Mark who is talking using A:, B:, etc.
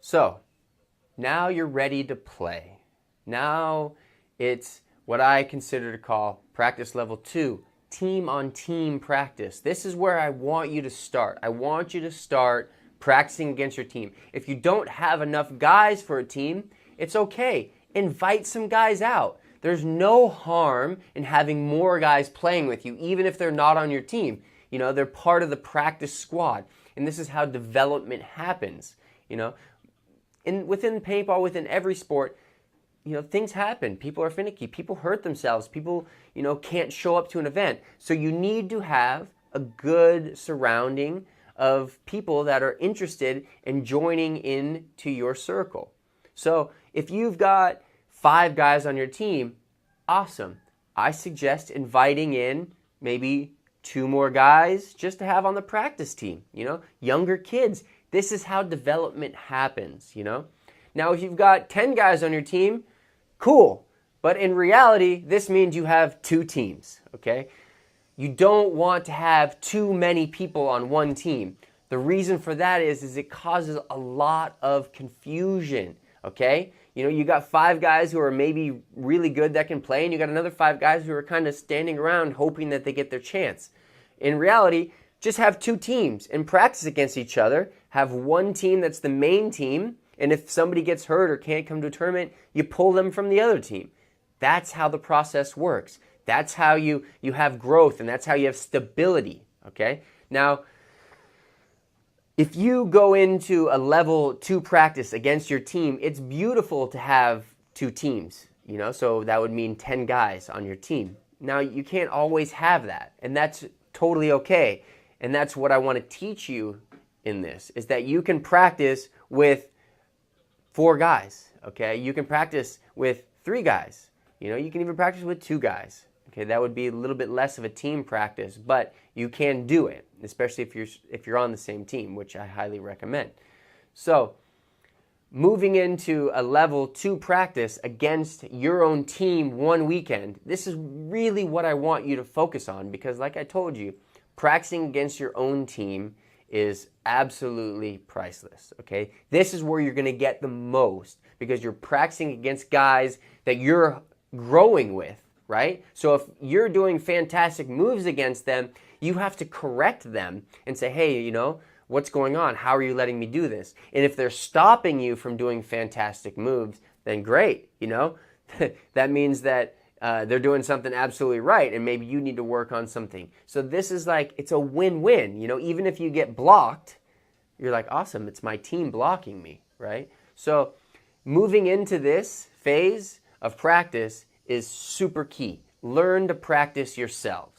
A: So now you're ready to play. Now it's what I consider to call practice level 2, team on team practice. This is where I want you to start. I want you to start practicing against your team. If you don't have enough guys for a team, it's okay. Invite some guys out. There's no harm in having more guys playing with you, even if they're not on your team. You know, they're part of the practice squad. And this is how development happens. You know, within paintball, within every sport, you know, things happen. People are finicky. People hurt themselves. People, you know, can't show up to an event. So you need to have a good surrounding of people that are interested in joining into your circle. So if you've got 5 guys on your team, awesome. I suggest inviting in maybe 2 more guys just to have on the practice team, you know, younger kids. This is how development happens, you know. Now, if you've got 10 guys on your team, cool. But in reality, this means you have 2 teams, okay? You don't want to have too many people on one team. The reason for that is it causes a lot of confusion, okay? You know, you got 5 guys who are maybe really good that can play, and you got another 5 guys who are kind of standing around hoping that they get their chance. In reality, just have 2 teams and practice against each other. Have one team that's the main team, and if somebody gets hurt or can't come to a tournament, you pull them from the other team. That's how the process works. That's how you have growth, and that's how you have stability, okay? Now, if you go into a level 2 practice against your team, it's beautiful to have 2 teams, you know, so that would mean 10 guys on your team. Now, you can't always have that, and that's totally okay. And that's what I want to teach you in this, is that you can practice with 4 guys, okay? You can practice with 3 guys. You know, you can even practice with 2 guys. Okay, that would be a little bit less of a team practice, but you can do it, especially if you're on the same team, which I highly recommend. So, moving into a level 2 practice against your own team one weekend, this is really what I want you to focus on, because like I told you, practicing against your own team is absolutely priceless, okay? This is where you're going to get the most, because you're practicing against guys that you're growing with, right? So if you're doing fantastic moves against them, you have to correct them and say, hey, you know, what's going on? How are you letting me do this? And if they're stopping you from doing fantastic moves, then great, you know? That means that they're doing something absolutely right, and maybe you need to work on something. So this is like, it's a win-win, you know? Even if you get blocked, you're like, awesome, it's my team blocking me, right? So moving into this phase of practice is super key. Learn to practice yourselves.